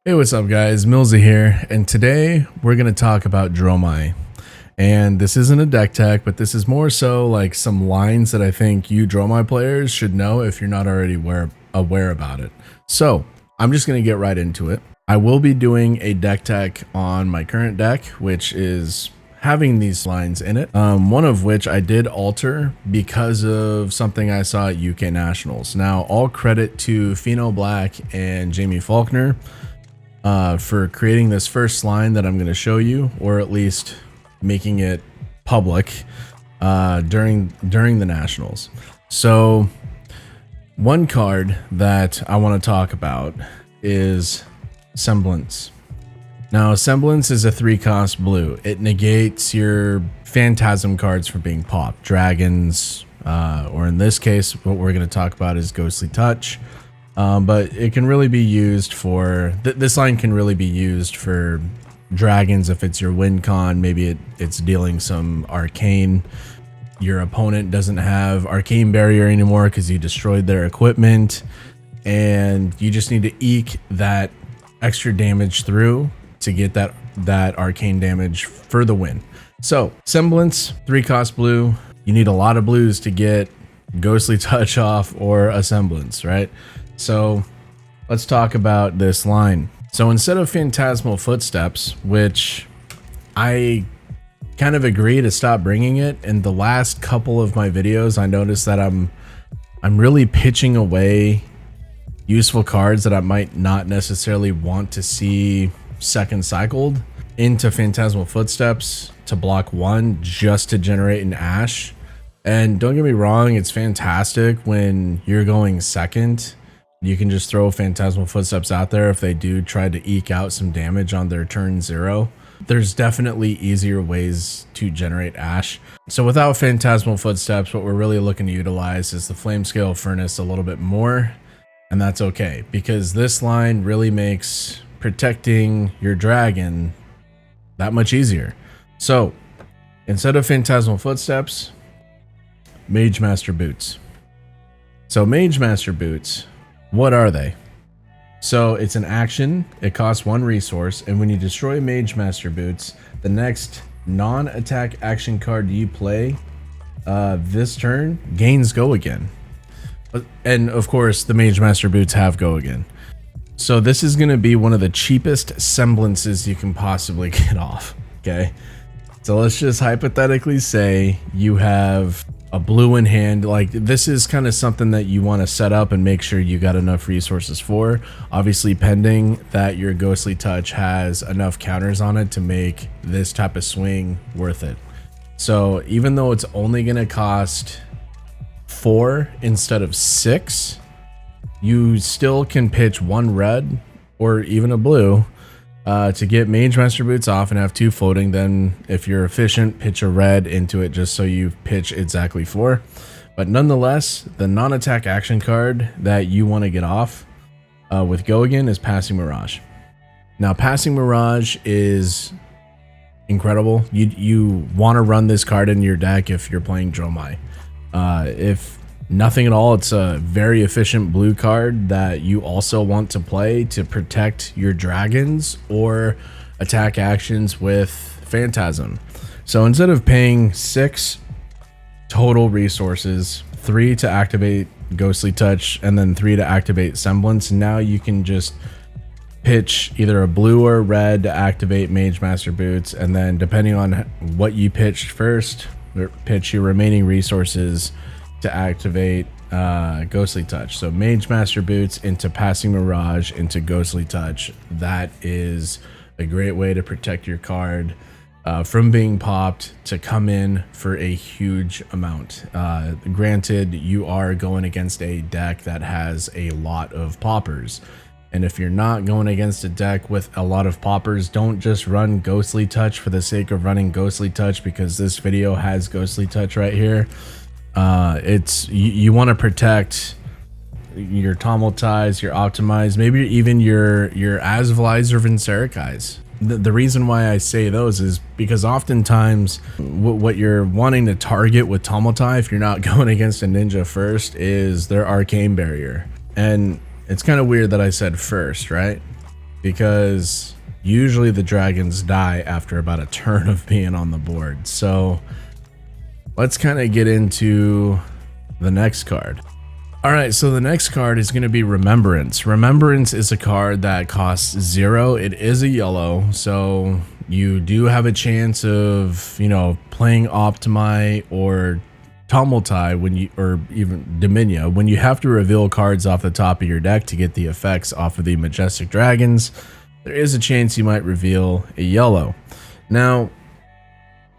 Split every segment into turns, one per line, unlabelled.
Hey, what's up guys, Millsy here, and today we're going to talk about DROMAI. And this isn't a deck tech, but this is more so like some lines that I think you DROMAI players should know if you're not already aware about it. So I'm just going to get right into it. I will be doing a deck tech on my current deck, which is having these lines in it, one of which I did alter because of something I saw at UK Nationals. Now, all credit to Pheno Black and Jamie Faulkner for creating this first line that I'm going to show you, or at least making it public during the Nationals. So one card that I want to talk about is Semblance. Now, Semblance is a 3-cost blue. It negates your Phantasm cards from being popped. Dragons, or in this case, what we're going to talk about is Ghostly Touch. But it can really be used for, this line can really be used for dragons if it's your win con. Maybe it's dealing some arcane. Your opponent doesn't have arcane barrier anymore because you destroyed their equipment, and you just need to eke that extra damage through to get that arcane damage for the win. So Semblance, 3-cost blue. You need a lot of blues to get Ghostly Touch off or a Semblance, right? So let's talk about this line. So instead of Phantasmal Footsteps, which I kind of agree to stop bringing it, in the last couple of my videos I noticed that I'm really pitching away useful cards that I might not necessarily want to see second cycled into Phantasmal Footsteps to block one just to generate an Ash. And don't get me wrong, it's fantastic when you're going second. You can just throw Phantasmal Footsteps out there if they do try to eke out some damage on their turn 0. There's definitely easier ways to generate Ash. So without Phantasmal Footsteps, what we're really looking to utilize is the Flamescale Furnace a little bit more. And that's okay, because this line really makes protecting your dragon that much easier. So instead of Phantasmal Footsteps, Mage Master Boots. So Mage Master Boots, what are they? So it's an action, it costs 1 resource, and when you destroy Mage Master Boots, the next non-attack action card you play this turn gains Go Again. And of course, the Mage Master Boots have Go Again. So this is going to be one of the cheapest semblances you can possibly get off, okay? So let's just hypothetically say you have a blue in hand. Like, this is kind of something that you want to set up and make sure you got enough resources for, obviously pending that your Ghostly Touch has enough counters on it to make this type of swing worth it. So even though it's only going to cost 4 instead of 6, you still can pitch 1 red or even a blue to get Mage Master Boots off and have 2 floating. Then if you're efficient, pitch a red into it just so you pitch exactly 4. But nonetheless, the non-attack action card that you want to get off with Go Again is Passing Mirage. Now, Passing Mirage is incredible. You want to run this card in your deck if you're playing DROMAI. If nothing at all, it's a very efficient blue card that you also want to play to protect your dragons or attack actions with Phantasm. So instead of paying 6 total resources, 3 to activate Ghostly Touch and then 3 to activate Semblance, now you can just pitch either a blue or red to activate Mage Master Boots, and then depending on what you pitched first, pitch your remaining resources to activate Ghostly Touch. So Mage Master Boots into Passing Mirage into Ghostly Touch. That is a great way to protect your card from being popped to come in for a huge amount. Granted, you are going against a deck that has a lot of poppers. And if you're not going against a deck with a lot of poppers, don't just run Ghostly Touch for the sake of running Ghostly Touch, because this video has Ghostly Touch right here. You want to protect your Tumultize, your Optimize, maybe even your Asvalize or Vincericise. The reason why I say those is because oftentimes what you're wanting to target with Tumulti, if you're not going against a ninja first, is their arcane barrier. And it's kind of weird that I said first, right? because usually the dragons die after about a turn of being on the board. So let's kind of get into the next card. All right, so the next card is going to be Remembrance. Remembrance is a card that costs 0. It is a yellow, so you do have a chance of, you know, playing Optimi or Tumultai when you, or even Dominia, when you have to reveal cards off the top of your deck to get the effects off of the Majestic Dragons. There is a chance you might reveal a yellow. Now,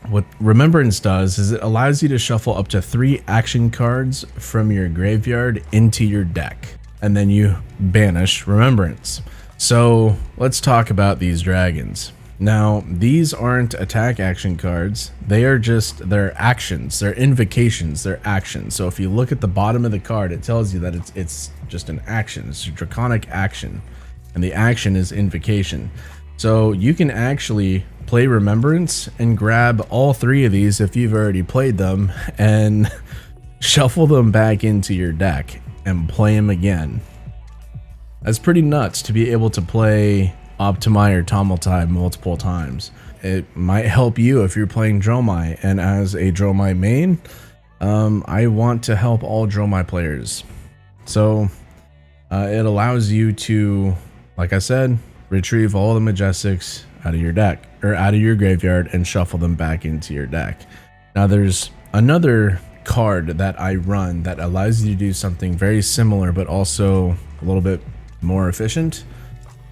what Remembrance does is it allows you to shuffle up to 3 action cards from your graveyard into your deck, and then you banish Remembrance. So let's talk about these dragons. Now, these aren't attack action cards. They are just, they're actions, they're invocations, they're actions. So if you look at the bottom of the card, it tells you that it's just an action. It's a draconic action, and the action is invocation. So you can actually play Remembrance and grab all 3 of these if you've already played them and shuffle them back into your deck and play them again. That's pretty nuts to be able to play Optimi or Tumultai multiple times. It might help you if you're playing DROMAI, and as a DROMAI main, I want to help all DROMAI players. So it allows you to, like I said, retrieve all the Majestics out of your deck, or out of your graveyard, and shuffle them back into your deck. Now there's another card that I run that allows you to do something very similar, but also a little bit more efficient.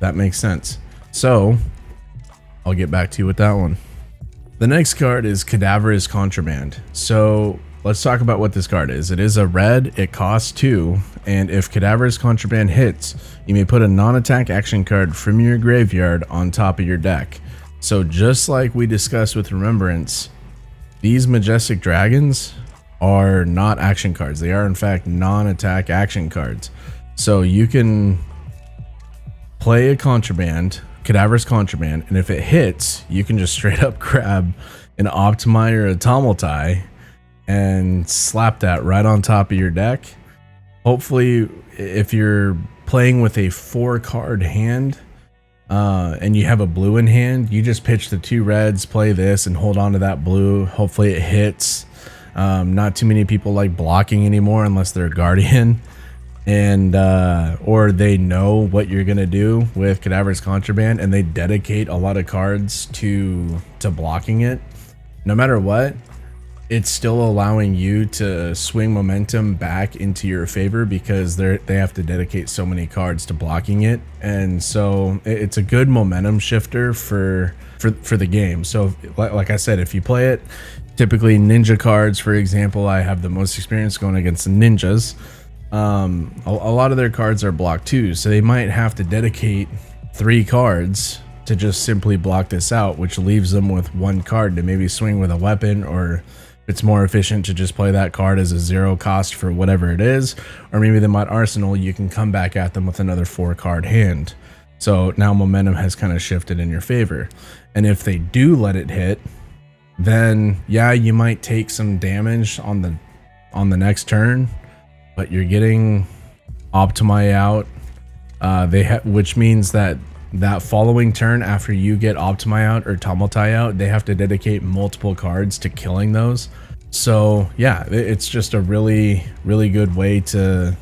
That makes sense. So I'll get back to you with that one. The next card is Cadaverous Contraband. So let's talk about what this card is. It is a red, it costs 2, and if Cadaverous Contraband hits, you may put a non-attack action card from your graveyard on top of your deck. So just like we discussed with Remembrance, these Majestic Dragons are not action cards. They are in fact non-attack action cards. So you can play a Cadaverous Contraband, and if it hits, you can just straight up grab an Optimi or a Tumultai and slap that right on top of your deck. Hopefully, if you're playing with a 4-card hand and you have a blue in hand, you just pitch the 2 reds, play this, and hold on to that blue. Hopefully it hits. Not too many people like blocking anymore unless they're a Guardian, and or they know what you're gonna do with Cadaverous Contraband, and they dedicate a lot of cards to blocking it. No matter what, it's still allowing you to swing momentum back into your favor because they have to dedicate so many cards to blocking it, and so it's a good momentum shifter for the game. So like I said, if you play it, typically ninja cards, for example, I have the most experience going against the ninjas. A lot of their cards are blocked too, so they might have to dedicate 3 cards to just simply block this out, which leaves them with 1 card to maybe swing with a weapon, or it's more efficient to just play that card as a 0 cost for whatever it is, or maybe they might arsenal, you can come back at them with another 4-card hand. So now momentum has kind of shifted in your favor. And if they do let it hit, then yeah, you might take some damage on the next turn, but you're getting Optimi out, which means that following turn after you get Optimi out or Tumultai out, they have to dedicate multiple cards to killing those. So yeah, it's just a really good way to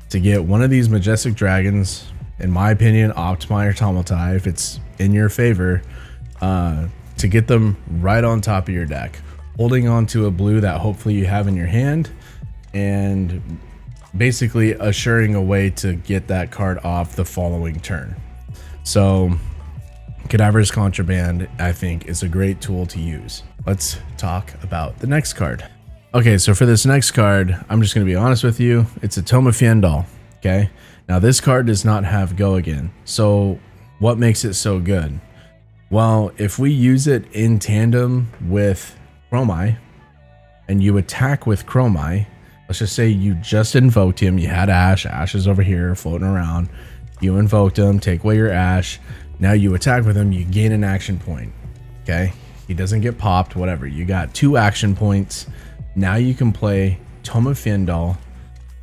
get one of these Majestic Dragons, in my opinion, Optimi or Tumultai, if it's in your favor, to get them right on top of your deck, holding on to a blue that hopefully you have in your hand, and basically assuring a way to get that card off the following turn. So Cadaverous Contraband, I think, is a great tool to use. Let's talk about the next card. Okay, so for this next card, I'm just going to be honest with you. It's a Tome of Fiendal. Okay, now this card does not have Go Again. So what makes it so good? Well, if we use it in tandem with DROMAI, and you attack with DROMAI, let's just say you just invoked him, you had Ash is over here floating around, you invoked him, take away your Ash, now you attack with him, you gain an action point. Okay, he doesn't get popped, whatever, you got 2 action points. Now you can play Tome of Fiendal,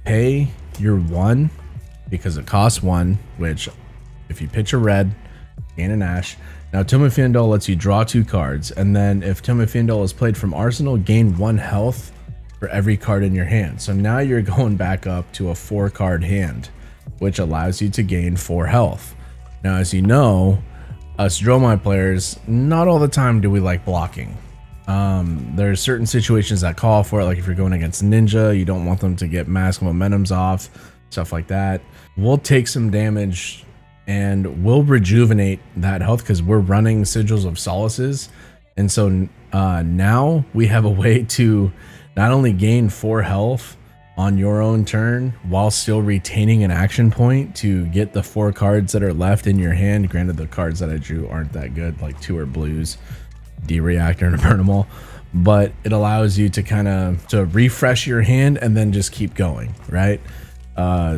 pay your 1 because it costs 1, which if you pitch a red, gain an Ash. Now Tome of Fandel lets you draw 2 cards, and then if Tome of Fandel is played from Arsenal, gain 1 health for every card in your hand. So now you're going back up to a 4-card hand, which allows you to gain 4 health. Now, as you know, us DROMAI players, not all the time do we like blocking. There's certain situations that call for it, like if you're going against Ninja, you don't want them to get Mask Momentum's off, stuff like that. We'll take some damage and we'll rejuvenate that health because we're running Sigils of Solaces. And so now we have a way to not only gain 4 health on your own turn while still retaining an action point to get the 4 cards that are left in your hand. Granted, the cards that I drew aren't that good, like 2 are blues, D-Reactor and a Burn 'em All, but it allows you to kind of refresh your hand and then just keep going, right?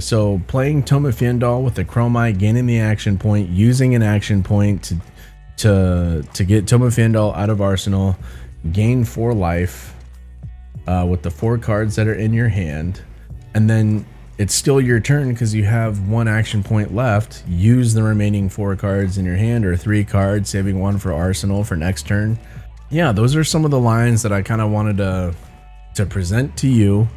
So playing Tome of Fandel with the Chromai, gaining the action point, using an action point to get Tome of Fandel out of Arsenal, gain 4 life with the 4 cards that are in your hand, and then it's still your turn because you have 1 action point left. Use the remaining 4 cards in your hand, or 3 cards, saving 1 for Arsenal for next turn. Yeah, those are some of the lines that I kind of wanted to present to you.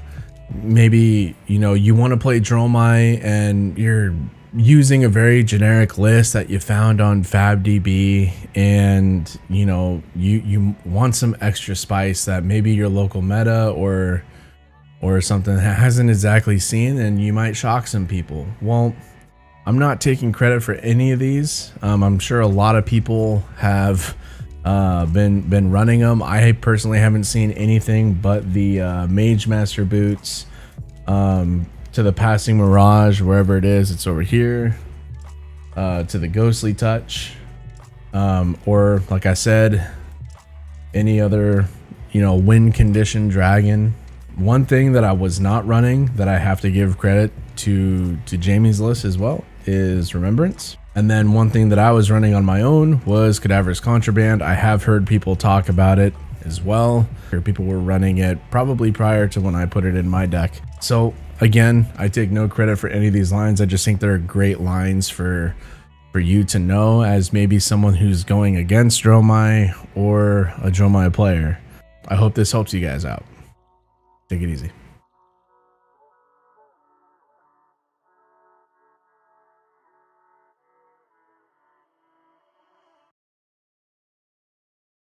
Maybe, you know, you want to play DROMAI and you're using a very generic list that you found on FABTCG, and you know you want some extra spice that maybe your local meta or something hasn't exactly seen, and you might shock some people. Well, I'm not taking credit for any of these. I'm sure a lot of people have been running them. I personally haven't seen anything but the Mage Master boots, to the Passing Mirage, wherever it is, it's over here, to the Ghostly Touch, or like I said, any other, you know, win condition dragon. One thing that I was not running that I have to give credit to Jamie's list as well is Remembrance. And then one thing that I was running on my own was Cadaverous Contraband. I have heard people talk about it as well. People were running it probably prior to when I put it in my deck. So again, I take no credit for any of these lines. I just think they're great lines for you to know as maybe someone who's going against DROMAI or a DROMAI player. I hope this helps you guys out. Take it easy.